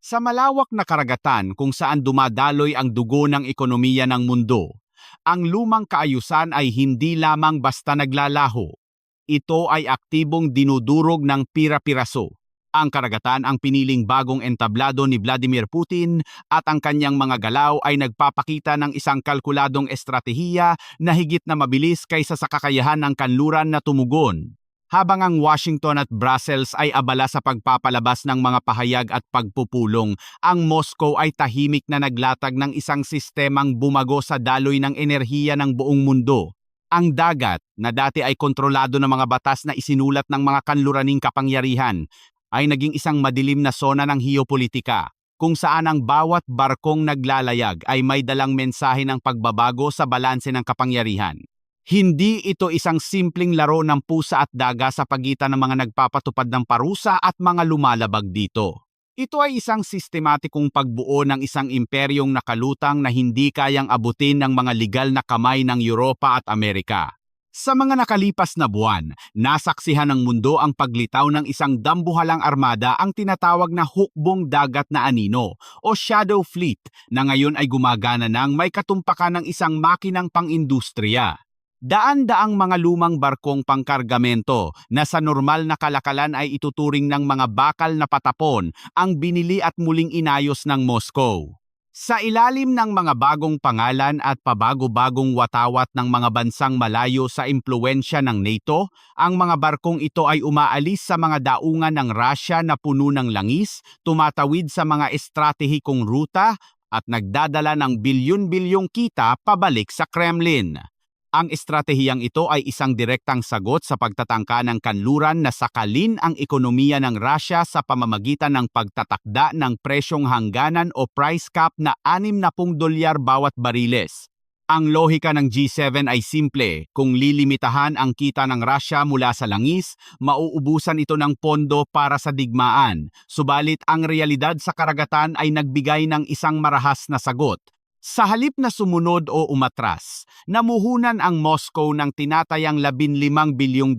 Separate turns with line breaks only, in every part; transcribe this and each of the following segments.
Sa malawak na karagatan kung saan dumadaloy ang dugo ng ekonomiya ng mundo, ang lumang kaayusan ay hindi lamang basta naglalaho. Ito ay aktibong dinudurog ng pira-piraso. Ang karagatan ang piniling bagong entablado ni Vladimir Putin at ang kanyang mga galaw ay nagpapakita ng isang kalkuladong estratehiya na higit na mabilis kaysa sa kakayahan ng kanluran na tumugon. Habang ang Washington at Brussels ay abala sa pagpapalabas ng mga pahayag at pagpupulong, ang Moscow ay tahimik na naglatag ng isang sistemang bumago sa daloy ng enerhiya ng buong mundo. Ang dagat, na dati ay kontrolado ng mga batas na isinulat ng mga kanluraning kapangyarihan, ay naging isang madilim na sona ng heopolitika, kung saan ang bawat barkong naglalayag ay may dalang mensahe ng pagbabago sa balanse ng kapangyarihan. Hindi ito isang simpleng laro ng pusa at daga sa pagitan ng mga nagpapatupad ng parusa at mga lumalabag dito. Ito ay isang sistematikong pagbuo ng isang imperyong nakalutang na hindi kayang abutin ng mga legal na kamay ng Europa at Amerika. Sa mga nakalipas na buwan, nasaksihan ng mundo ang paglitaw ng isang dambuhalang armada, ang tinatawag na hukbong dagat na anino o Shadow Fleet, na ngayon ay gumagana ng may katumpakan ng isang makinang pang-industriya. Daan-daang mga lumang barkong pangkargamento na sa normal na kalakalan ay ituturing ng mga bakal na patapon ang binili at muling inayos ng Moscow. Sa ilalim ng mga bagong pangalan at pabago-bagong watawat ng mga bansang malayo sa impluwensya ng NATO, ang mga barkong ito ay umaalis sa mga daungan ng Russia na puno ng langis, tumatawid sa mga estratehikong ruta at nagdadala ng bilyon-bilyong kita pabalik sa Kremlin. Ang estratehiyang ito ay isang direktang sagot sa pagtatangka ng kanluran na sakalin ang ekonomiya ng Russia sa pamamagitan ng pagtatakda ng presyong hangganan o price cap na $60 bawat bariles. Ang lohika ng G7 ay simple: kung lilimitahan ang kita ng Russia mula sa langis, mauubusan ito ng pondo para sa digmaan. Subalit ang realidad sa karagatan ay nagbigay ng isang marahas na sagot. Sa halip na sumunod o umatras, namuhunan ang Moscow ng tinatayang $15 bilyong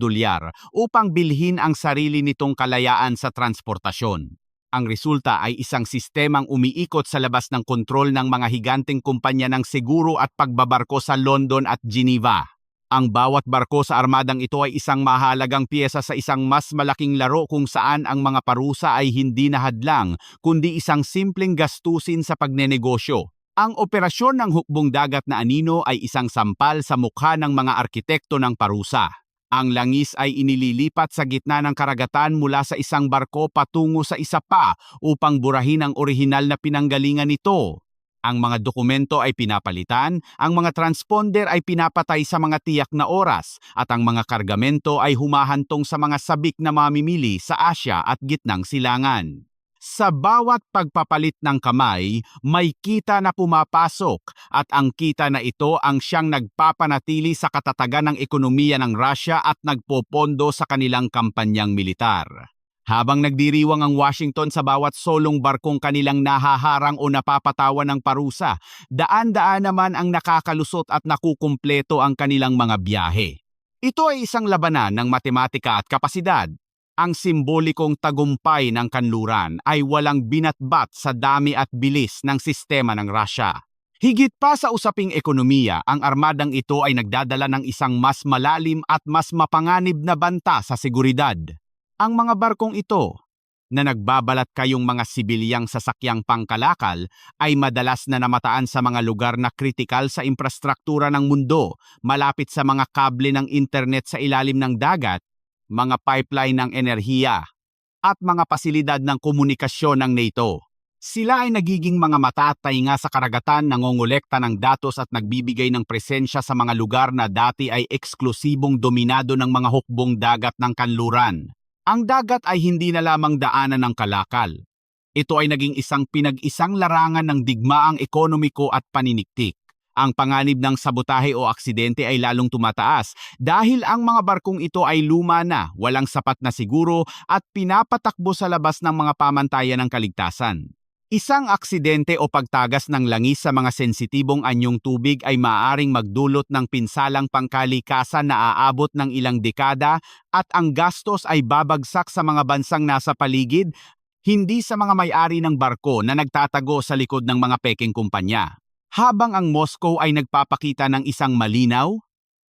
upang bilhin ang sarili nitong kalayaan sa transportasyon. Ang resulta ay isang sistemang umiikot sa labas ng kontrol ng mga higanteng kumpanya ng seguro at pagbabarko sa London at Geneva. Ang bawat barko sa armadang ito ay isang mahalagang piyesa sa isang mas malaking laro kung saan ang mga parusa ay hindi na hadlang, kundi isang simpleng gastusin sa pagnenegosyo. Ang operasyon ng hukbong dagat na anino ay isang sampal sa mukha ng mga arkitekto ng parusa. Ang langis ay inililipat sa gitna ng karagatan mula sa isang barko patungo sa isa pa upang burahin ang orihinal na pinanggalingan nito. Ang mga dokumento ay pinapalitan, ang mga transponder ay pinapatay sa mga tiyak na oras, at ang mga kargamento ay humahantong sa mga sabik na mamimili sa Asya at gitnang silangan. Sa bawat pagpapalit ng kamay, may kita na pumapasok, at ang kita na ito ang siyang nagpapanatili sa katatagan ng ekonomiya ng Russia at nagpopondo sa kanilang kampanyang militar. Habang nagdiriwang ang Washington sa bawat solong barkong kanilang nahaharang o napapatawan ng parusa, daan-daan naman ang nakakalusot at nakukumpleto ang kanilang mga biyahe. Ito ay isang labanan ng matematika at kapasidad. Ang simbolikong tagumpay ng kanluran ay walang binatbat sa dami at bilis ng sistema ng Russia. Higit pa sa usaping ekonomiya, ang armadang ito ay nagdadala ng isang mas malalim at mas mapanganib na banta sa seguridad. Ang mga barkong ito, na nagbabalat kayong mga sibilyang sasakyang pangkalakal, ay madalas na namataan sa mga lugar na kritikal sa infrastruktura ng mundo, malapit sa mga kable ng internet sa ilalim ng dagat, mga pipeline ng enerhiya, at mga pasilidad ng komunikasyon ng NATO. Sila ay nagiging mga mata at tainga sa karagatan, nangongolekta ng datos at nagbibigay ng presensya sa mga lugar na dati ay eksklusibong dominado ng mga hukbong dagat ng kanluran. Ang dagat ay hindi na lamang daanan ng kalakal. Ito ay naging isang pinag-isang larangan ng digmaang ekonomiko at paniniktik. Ang panganib ng sabotahe o aksidente ay lalong tumataas dahil ang mga barkong ito ay luma na, walang sapat na siguro at pinapatakbo sa labas ng mga pamantayan ng kaligtasan. Isang aksidente o pagtagas ng langis sa mga sensitibong anyong tubig ay maaaring magdulot ng pinsalang pangkalikasan na aabot ng ilang dekada, at ang gastos ay babagsak sa mga bansang nasa paligid Hindi sa mga may-ari ng barko na nagtatago sa likod ng mga pekeng kumpanya. Habang ang Moscow ay nagpapakita ng isang malinaw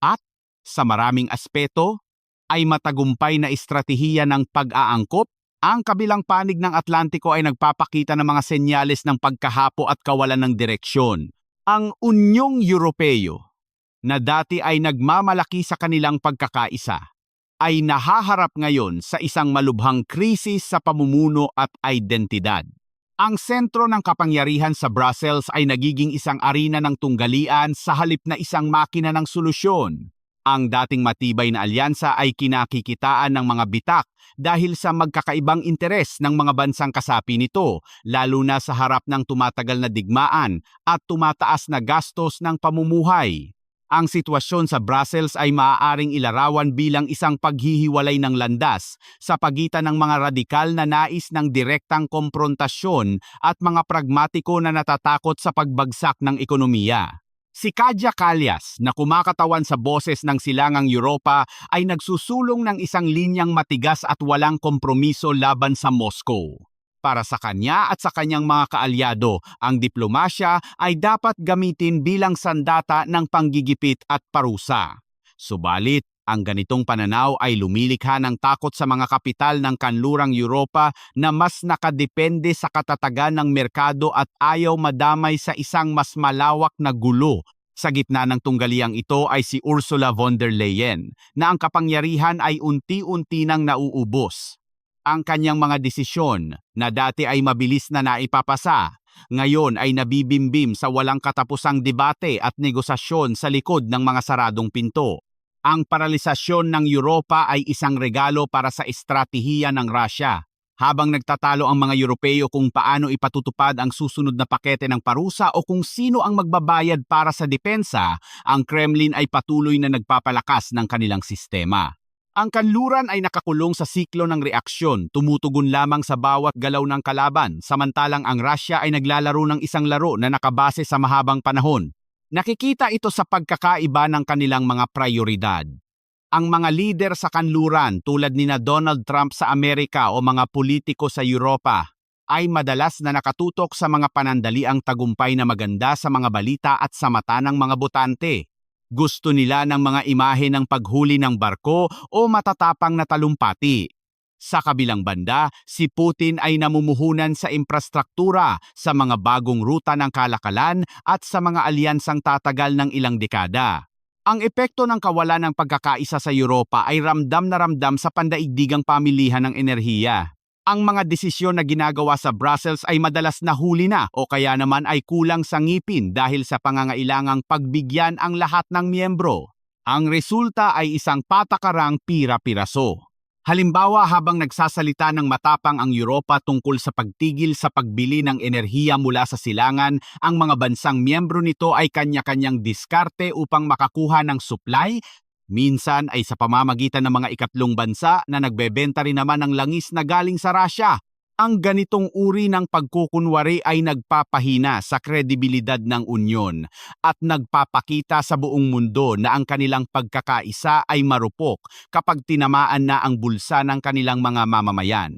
at, sa maraming aspeto, ay matagumpay na estratehiya ng pag-aangkop, ang kabilang panig ng Atlantiko ay nagpapakita ng mga senyales ng pagkahapo at kawalan ng direksyon. Ang Unyong Europeo, na dati ay nagmamalaki sa kanilang pagkakaisa, ay nahaharap ngayon sa isang malubhang krisis sa pamumuno at identidad. Ang sentro ng kapangyarihan sa Brussels ay nagiging isang arena ng tunggalian sa halip na isang makina ng solusyon. Ang dating matibay na alyansa ay kinakikitaan ng mga bitak dahil sa magkakaibang interes ng mga bansang kasapi nito, lalo na sa harap ng tumatagal na digmaan at tumataas na gastos ng pamumuhay. Ang sitwasyon sa Brussels ay maaaring ilarawan bilang isang paghihiwalay ng landas sa pagitan ng mga radikal na nais ng direktang komprontasyon at mga pragmatiko na natatakot sa pagbagsak ng ekonomiya. Si Kaja Kallas, na kumakatawan sa boses ng Silangang Europa, ay nagsusulong ng isang linyang matigas at walang kompromiso laban sa Moscow. Para sa kanya at sa kanyang mga kaalyado, ang diplomasya ay dapat gamitin bilang sandata ng panggigipit at parusa. Subalit, ang ganitong pananaw ay lumilikha ng takot sa mga kapital ng kanlurang Europa na mas nakadepende sa katatagan ng merkado at ayaw madamay sa isang mas malawak na gulo. Sa gitna ng tunggaliang ito ay si Ursula von der Leyen, na ang kapangyarihan ay unti-unti nang nauubos. Ang kanyang mga desisyon na dati ay mabilis na naipapasa, ngayon ay nabibimbim sa walang katapusang debate at negosasyon sa likod ng mga saradong pinto. Ang paralisasyon ng Europa ay isang regalo para sa estratehiya ng Russia. Habang nagtatalo ang mga Europeo kung paano ipatutupad ang susunod na pakete ng parusa o kung sino ang magbabayad para sa depensa, ang Kremlin ay patuloy na nagpapalakas ng kanilang sistema. Ang kanluran ay nakakulong sa siklo ng reaksyon, tumutugon lamang sa bawat galaw ng kalaban, samantalang ang Russia ay naglalaro ng isang laro na nakabase sa mahabang panahon. Nakikita ito sa pagkakaiba ng kanilang mga prioridad. Ang mga lider sa kanluran tulad nina Donald Trump sa Amerika o mga politiko sa Europa ay madalas na nakatutok sa mga panandaliang tagumpay na maganda sa mga balita at sa mata ng mga botante. Gusto nila ng mga imahe ng paghuli ng barko o matatapang na talumpati. Sa kabilang banda, si Putin ay namumuhunan sa infrastruktura, sa mga bagong ruta ng kalakalan at sa mga alyansang tatagal ng ilang dekada. Ang epekto ng kawalan ng pagkakaisa sa Europa ay ramdam na ramdam sa pandaigdigang pamilihan ng enerhiya. Ang mga desisyon na ginagawa sa Brussels ay madalas nahuli na o kaya naman ay kulang sa ngipin dahil sa pangangailangang pagbigyan ang lahat ng miyembro. Ang resulta ay isang patakarang pira-piraso. Halimbawa, habang nagsasalita ng matapang ang Europa tungkol sa pagtigil sa pagbili ng enerhiya mula sa silangan, ang mga bansang miyembro nito ay kanya-kanyang diskarte upang makakuha ng supply. Minsan ay sa pamamagitan ng mga ikatlong bansa na nagbebenta rin naman ng langis na galing sa Russia. Ang ganitong uri ng pagkukunwari ay nagpapahina sa kredibilidad ng Unyon at nagpapakita sa buong mundo na ang kanilang pagkakaisa ay marupok kapag tinamaan na ang bulsa ng kanilang mga mamamayan.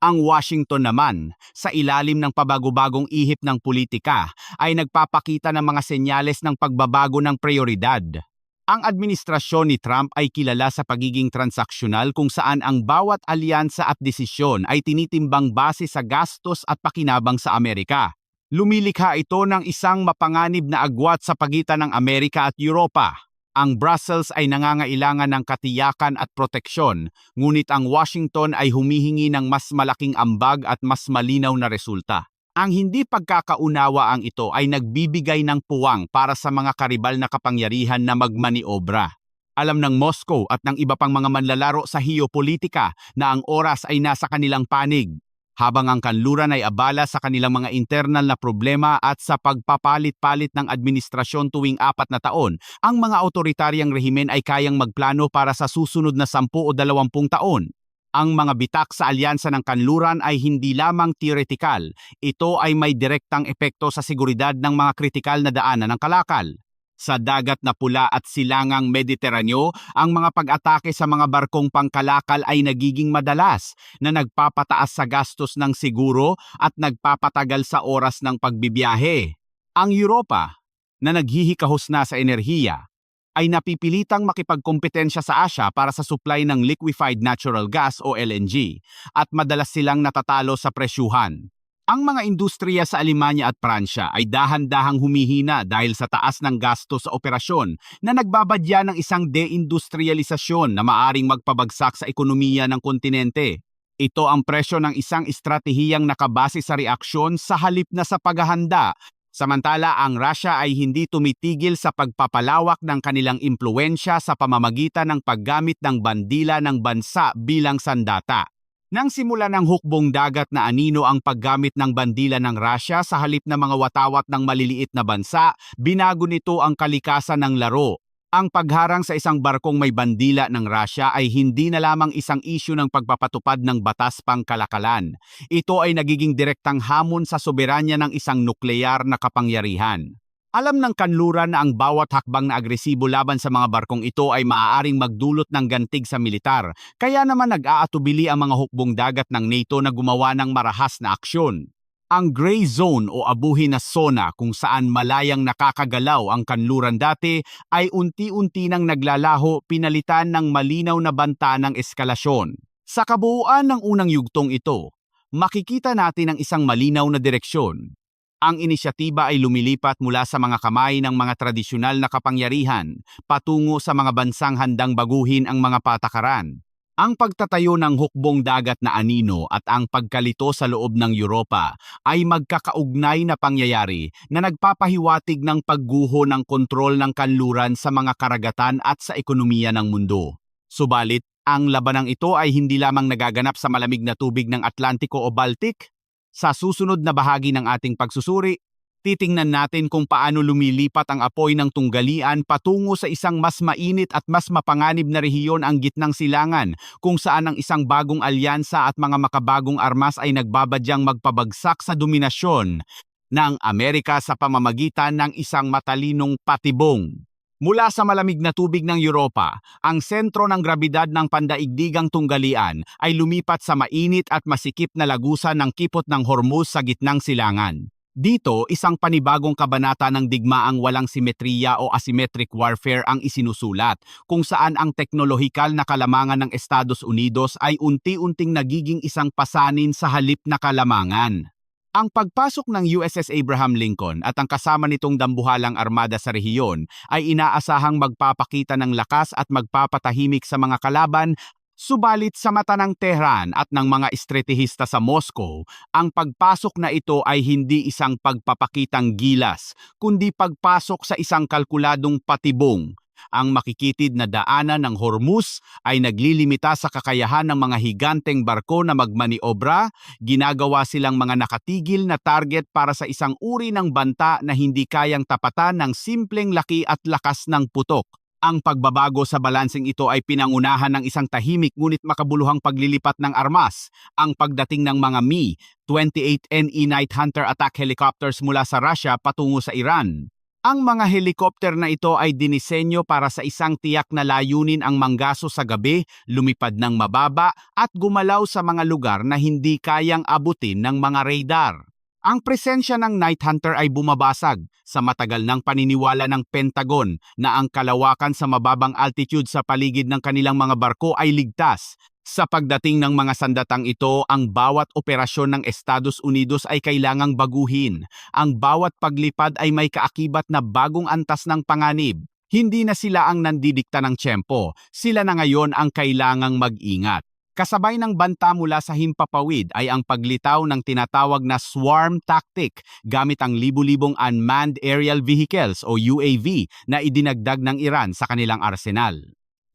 Ang Washington naman, sa ilalim ng pabago-bagong ihip ng politika, ay nagpapakita ng mga senyales ng pagbabago ng prioridad. Ang administrasyon ni Trump ay kilala sa pagiging transaksyonal kung saan ang bawat alyansa at desisyon ay tinitimbang base sa gastos at pakinabang sa Amerika. Lumilikha ito ng isang mapanganib na agwat sa pagitan ng Amerika at Europa. Ang Brussels ay nangangailangan ng katiyakan at proteksyon, ngunit ang Washington ay humihingi ng mas malaking ambag at mas malinaw na resulta. Ang hindi pagkakaunawaang ito ay nagbibigay ng puwang para sa mga karibal na kapangyarihan na magmaniobra. Alam ng Moscow at ng iba pang mga manlalaro sa heopolitika na ang oras ay nasa kanilang panig, habang ang kanluran ay abala sa kanilang mga internal na problema at sa pagpapalit-palit ng administrasyon tuwing 4 na taon, ang mga autoritaryang rehimen ay kayang magplano para sa susunod na 10 o 20 taon. Ang mga bitak sa alyansa ng kanluran ay hindi lamang teoretikal, ito ay may direktang epekto sa seguridad ng mga kritikal na daanan ng kalakal. Sa dagat na pula at silangang Mediteraneo, ang mga pag-atake sa mga barkong pangkalakal ay nagiging madalas na nagpapataas sa gastos ng siguro at nagpapatagal sa oras ng pagbibiyahe. Ang Europa, na naghihikahos na sa enerhiya, ay napipilitang makipagkompetensya sa Asya para sa supply ng liquefied natural gas o LNG at madalas silang natatalo sa presyuhan. Ang mga industriya sa Alemanya at Pransya ay dahan-dahang humihina dahil sa taas ng gasto sa operasyon na nagbabadya ng isang deindustrialisasyon na maaring magpabagsak sa ekonomiya ng kontinente. Ito ang presyo ng isang estratehiyang nakabase sa reaksyon sa halip na sa paghahanda. Samantala, ang Russia ay hindi tumitigil sa pagpapalawak ng kanilang impluensya sa pamamagitan ng paggamit ng bandila ng bansa bilang sandata. Nang simula ng hukbong dagat na anino ang paggamit ng bandila ng Russia sa halip na mga watawat ng maliliit na bansa, binago nito ang kalikasan ng laro. Ang pagharang sa isang barkong may bandila ng Russia ay hindi na lamang isang isyu ng pagpapatupad ng batas pangkalakalan. Ito ay nagiging direktang hamon sa soberanya ng isang nukleyar na kapangyarihan. Alam ng kanluran na ang bawat hakbang na agresibo laban sa mga barkong ito ay maaaring magdulot ng gantig sa militar, kaya naman nag-aatubili ang mga hukbong dagat ng NATO na gumawa ng marahas na aksyon. Ang gray zone o abuhin na zona kung saan malayang nakakagalaw ang kanluran dati ay unti-unti nang naglalaho pinalitan ng malinaw na banta ng eskalasyon. Sa kabuuan ng unang yugtong ito, makikita natin ang isang malinaw na direksyon. Ang inisyatiba ay lumilipat mula sa mga kamay ng mga tradisyonal na kapangyarihan patungo sa mga bansang handang baguhin ang mga patakaran. Ang pagtatayo ng hukbong dagat na anino at ang pagkalito sa loob ng Europa ay magkakaugnay na pangyayari na nagpapahiwatig ng pagguho ng kontrol ng kanluran sa mga karagatan at sa ekonomiya ng mundo. Subalit, ang labanang ito ay hindi lamang nagaganap sa malamig na tubig ng Atlantiko o Baltic. Sa susunod na bahagi ng ating pagsusuri, titingnan natin kung paano lumilipat ang apoy ng tunggalian patungo sa isang mas mainit at mas mapanganib na rehiyon ang gitnang silangan, kung saan ang isang bagong alyansa at mga makabagong armas ay nagbabadyang magpabagsak sa dominasyon ng Amerika sa pamamagitan ng isang matalinong patibong. Mula sa malamig na tubig ng Europa, ang sentro ng grabidad ng pandaigdigang tunggalian ay lumipat sa mainit at masikip na lagusan ng kipot ng Hormuz sa gitnang silangan. Dito, isang panibagong kabanata ng digmaang walang simetriya o asymmetric warfare ang isinusulat, kung saan ang teknolohikal na kalamangan ng Estados Unidos ay unti-unting nagiging isang pasanin sa halip na kalamangan. Ang pagpasok ng USS Abraham Lincoln at ang kasama nitong dambuhalang armada sa rehiyon ay inaasahang magpapakita ng lakas at magpapatahimik sa mga kalaban, subalit sa mata ng Tehran at ng mga estratehista sa Moscow, ang pagpasok na ito ay hindi isang pagpapakitang gilas, kundi pagpasok sa isang kalkuladong patibong. Ang makikitid na daanan ng Hormuz ay naglilimita sa kakayahan ng mga higanteng barko na magmaniobra. Ginagawa silang mga nakatigil na target para sa isang uri ng banta na hindi kayang tapatan ng simpleng laki at lakas ng putok. Ang pagbabago sa balanseng ito ay pinangunahan ng isang tahimik ngunit makabuluhang paglilipat ng armas, ang pagdating ng mga Mi-28NE Night Hunter attack helicopters mula sa Russia patungo sa Iran. Ang mga helikopter na ito ay dinisenyo para sa isang tiyak na layunin ang manggaso sa gabi, lumipad ng mababa at gumalaw sa mga lugar na hindi kayang abutin ng mga radar. Ang presensya ng Night Hunter ay bumabasag sa matagal ng paniniwala ng Pentagon na ang kalawakan sa mababang altitude sa paligid ng kanilang mga barko ay ligtas. Sa pagdating ng mga sandatang ito, ang bawat operasyon ng Estados Unidos ay kailangang baguhin. Ang bawat paglipad ay may kaakibat na bagong antas ng panganib. Hindi na sila ang nandidikta ng tiyempo, sila na ngayon ang kailangang mag-ingat. Kasabay ng banta mula sa himpapawid ay ang paglitaw ng tinatawag na swarm tactic gamit ang libu-libong unmanned aerial vehicles o UAV na idinagdag ng Iran sa kanilang arsenal.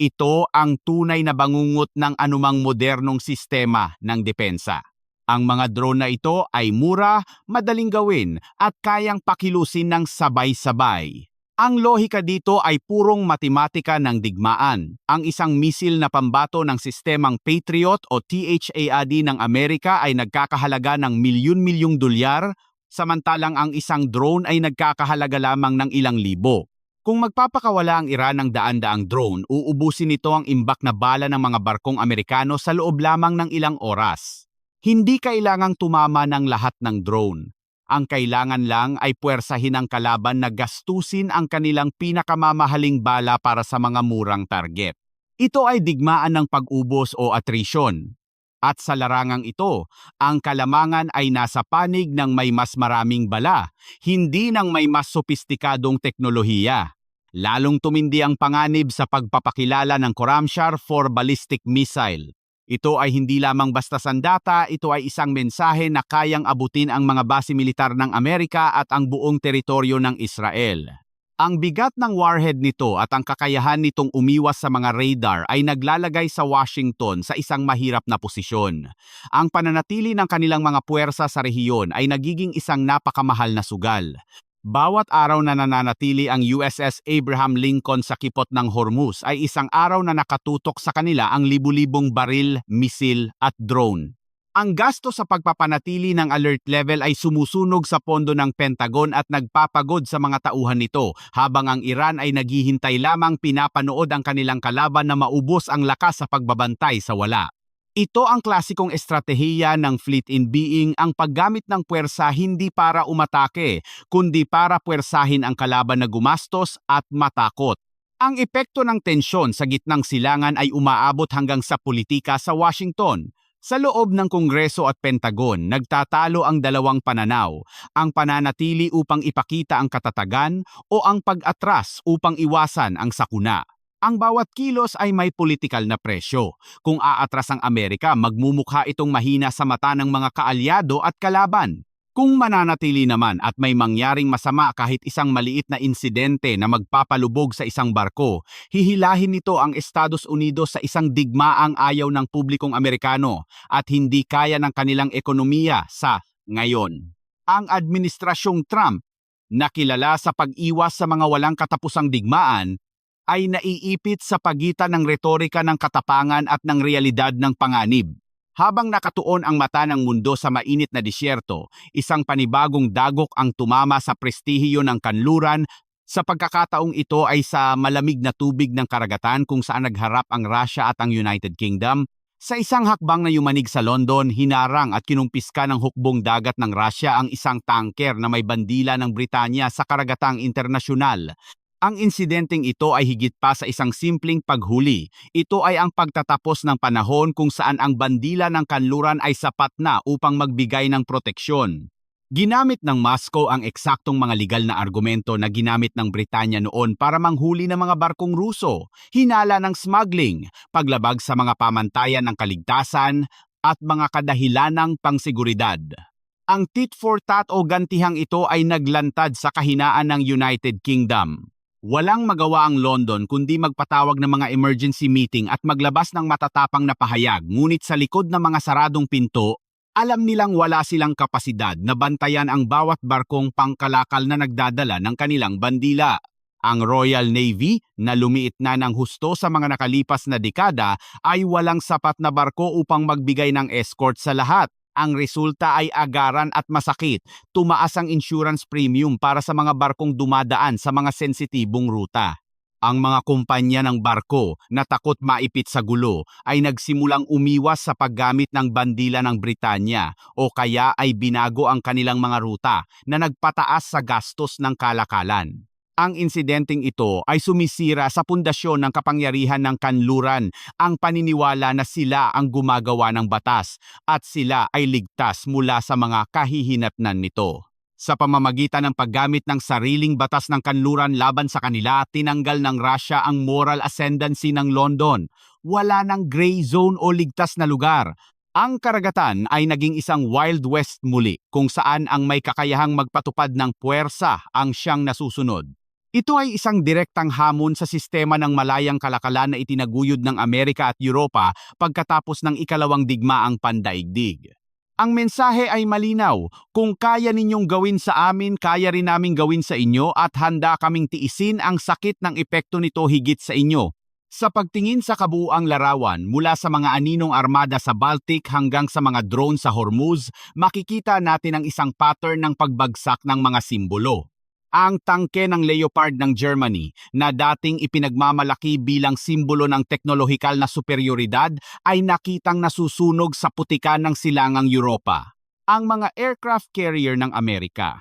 Ito ang tunay na bangungot ng anumang modernong sistema ng depensa. Ang mga drone na ito ay mura, madaling gawin at kayang pakilusin ng sabay-sabay. Ang lohika dito ay purong matematika ng digmaan. Ang isang misil na pambato ng sistemang Patriot o THAAD ng Amerika ay nagkakahalaga ng milyon-milyong dolyar, samantalang ang isang drone ay nagkakahalaga lamang ng ilang libo. Kung magpapakawala ang Iran ng daan-daang drone, uubusin nito ang imbak na bala ng mga barkong Amerikano sa loob lamang ng ilang oras. Hindi kailangang tumama ng lahat ng drone. Ang kailangan lang ay puwersahin ang kalaban na gastusin ang kanilang pinakamamahaling bala para sa mga murang target. Ito ay digmaan ng pag-ubos o attrition. At sa larangang ito, ang kalamangan ay nasa panig ng may mas maraming bala, hindi ng may mas sopistikadong teknolohiya. Lalong tumindi ang panganib sa pagpapakilala ng Khorramshahr 4 ballistic missile. Ito ay hindi lamang basta sandata, ito ay isang mensahe na kayang abutin ang mga base militar ng Amerika at ang buong teritoryo ng Israel. Ang bigat ng warhead nito at ang kakayahan nitong umiwas sa mga radar ay naglalagay sa Washington sa isang mahirap na posisyon. Ang pananatili ng kanilang mga puwersa sa rehiyon ay nagiging isang napakamahal na sugal. Bawat araw na nananatili ang USS Abraham Lincoln sa kipot ng Hormuz ay isang araw na nakatutok sa kanila ang libu-libong baril, misil at drone. Ang gasto sa pagpapanatili ng alert level ay sumusunog sa pondo ng Pentagon at nagpapagod sa mga tauhan nito, habang ang Iran ay naghihintay lamang pinapanood ang kanilang kalaban na maubos ang lakas sa pagbabantay sa wala. Ito ang klasikong estratehiya ng fleet in being, ang paggamit ng puwersa hindi para umatake, kundi para puwersahin ang kalaban na gumastos at matakot. Ang epekto ng tensyon sa gitnang silangan ay umaabot hanggang sa politika sa Washington. Sa loob ng Kongreso at Pentagon, nagtatalo ang dalawang pananaw, ang pananatili upang ipakita ang katatagan o ang pag-atras upang iwasan ang sakuna. Ang bawat kilos ay may politikal na presyo. Kung aatras ang Amerika, magmumukha itong mahina sa mata ng mga kaalyado at kalaban. Kung mananatili naman at may mangyaring masama kahit isang maliit na insidente na magpapalubog sa isang barko, hihilahin nito ang Estados Unidos sa isang digmaang ayaw ng publikong Amerikano at hindi kaya ng kanilang ekonomiya sa ngayon. Ang Administrasyong Trump, na kilala sa pag-iwas sa mga walang katapusang digmaan, ay naiipit sa pagitan ng retorika ng katapangan at ng realidad ng panganib. Habang nakatuon ang mata ng mundo sa mainit na disyerto, isang panibagong dagok ang tumama sa prestihiyo ng kanluran. Sa pagkakataong ito ay sa malamig na tubig ng karagatan kung saan nagharap ang Russia at ang United Kingdom. Sa isang hakbang na yumanig sa London, hinarang at kinumpiska ng hukbong dagat ng Russia ang isang tanker na may bandila ng Britanya sa karagatang internasyonal. Ang insidenteng ito ay higit pa sa isang simpleng paghuli. Ito ay ang pagtatapos ng panahon kung saan ang bandila ng kanluran ay sapat na upang magbigay ng proteksyon. Ginamit ng Moscow ang eksaktong mga legal na argumento na ginamit ng Britanya noon para manghuli ng mga barkong Ruso, hinala ng smuggling, paglabag sa mga pamantayan ng kaligtasan, at mga kadahilanang pangsiguridad. Ang tit for tat o gantihang ito ay naglantad sa kahinaan ng United Kingdom. Walang magawa ang London kundi magpatawag ng mga emergency meeting at maglabas ng matatapang na pahayag, ngunit sa likod ng mga saradong pinto, alam nilang wala silang kapasidad na bantayan ang bawat barkong pangkalakal na nagdadala ng kanilang bandila. Ang Royal Navy, na lumiit na ng husto sa mga nakalipas na dekada, ay walang sapat na barko upang magbigay ng escort sa lahat. Ang resulta ay agaran at masakit. Tumaas ang insurance premium para sa mga barkong dumadaan sa mga sensitibong ruta. Ang mga kumpanya ng barko na takot maipit sa gulo ay nagsimulang umiwas sa paggamit ng bandila ng Britanya o kaya ay binago ang kanilang mga ruta na nagpataas sa gastos ng kalakalan. Ang insidenteng ito ay sumisira sa pundasyon ng kapangyarihan ng kanluran, ang paniniwala na sila ang gumagawa ng batas at sila ay ligtas mula sa mga kahihinatnan nito. Sa pamamagitan ng paggamit ng sariling batas ng kanluran laban sa kanila, tinanggal ng Russia ang moral ascendancy ng London. Wala ng gray zone o ligtas na lugar. Ang karagatan ay naging isang Wild West muli kung saan ang may kakayahang magpatupad ng puwersa ang siyang nasusunod. Ito ay isang direktang hamon sa sistema ng malayang kalakalan na itinaguyod ng Amerika at Europa pagkatapos ng ikalawang digmaang pandaigdig. Ang mensahe ay malinaw, kung kaya ninyong gawin sa amin, kaya rin naming gawin sa inyo at handa kaming tiisin ang sakit ng epekto nito higit sa inyo. Sa pagtingin sa kabuuang larawan mula sa mga aninong armada sa Baltic hanggang sa mga drone sa Hormuz, makikita natin ang isang pattern ng pagbagsak ng mga simbolo. Ang tangke ng Leopard ng Germany na dating ipinagmamalaki bilang simbolo ng teknolohikal na superioridad ay nakitang nasusunog sa putikan ng silangang Europa. Ang mga aircraft carrier ng Amerika,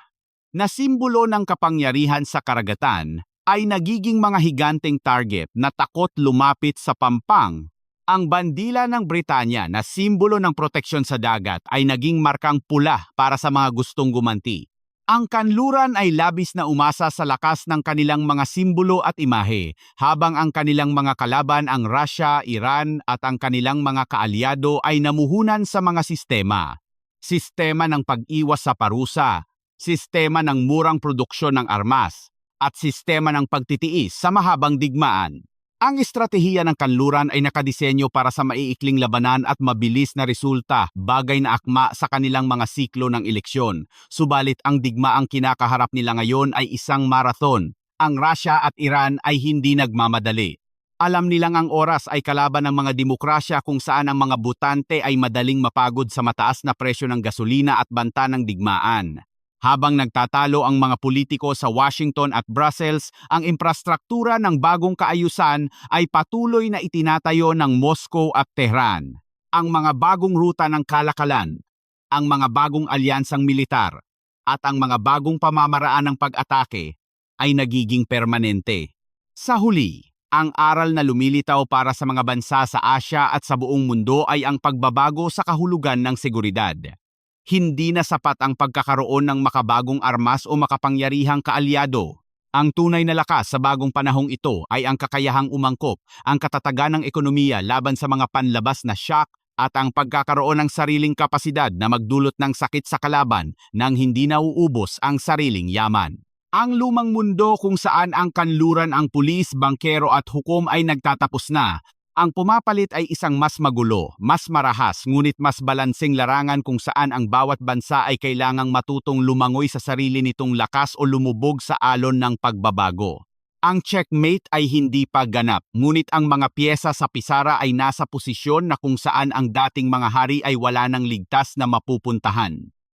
na simbolo ng kapangyarihan sa karagatan, ay nagiging mga higanteng target na takot lumapit sa pampang. Ang bandila ng Britanya na simbolo ng proteksyon sa dagat ay naging markang pula para sa mga gustong gumanti. Ang kanluran ay labis na umasa sa lakas ng kanilang mga simbolo at imahe, habang ang kanilang mga kalaban ang Russia, Iran at ang kanilang mga kaalyado ay namuhunan sa mga sistema. Sistema ng pag-iwas sa parusa, sistema ng murang produksyon ng armas, at sistema ng pagtitiis sa mahabang digmaan. Ang estratehiya ng kanluran ay nakadisenyo para sa maiikling labanan at mabilis na resulta, bagay na akma sa kanilang mga siklo ng eleksyon. Subalit ang digmaang kinakaharap nila ngayon ay isang marathon. Ang Russia at Iran ay hindi nagmamadali. Alam nilang ang oras ay kalaban ng mga demokrasya kung saan ang mga butante ay madaling mapagod sa mataas na presyo ng gasolina at banta ng digmaan. Habang nagtatalo ang mga politiko sa Washington at Brussels, ang infrastruktura ng bagong kaayusan ay patuloy na itinatayo ng Moscow at Tehran. Ang mga bagong ruta ng kalakalan, ang mga bagong alyansang militar, at ang mga bagong pamamaraan ng pag-atake ay nagiging permanente. Sa huli, ang aral na lumilitaw para sa mga bansa sa Asya at sa buong mundo ay ang pagbabago sa kahulugan ng seguridad. Hindi na sapat ang pagkakaroon ng makabagong armas o makapangyarihang kaalyado. Ang tunay na lakas sa bagong panahong ito ay ang kakayahang umangkop, ang katatagan ng ekonomiya laban sa mga panlabas na shock at ang pagkakaroon ng sariling kapasidad na magdulot ng sakit sa kalaban nang hindi nauubos ang sariling yaman. Ang lumang mundo kung saan ang kanluran, ang pulis, bangkero at hukom ay nagtatapos na. Ang pumapalit ay isang mas magulo, mas marahas, ngunit mas balanseng larangan kung saan ang bawat bansa ay kailangang matutong lumangoy sa sarili nitong lakas o lumubog sa alon ng pagbabago. Ang checkmate ay hindi pa ganap, ngunit ang mga piyesa sa pisara ay nasa posisyon na kung saan ang dating mga hari ay wala nang ligtas na mapupuntahan.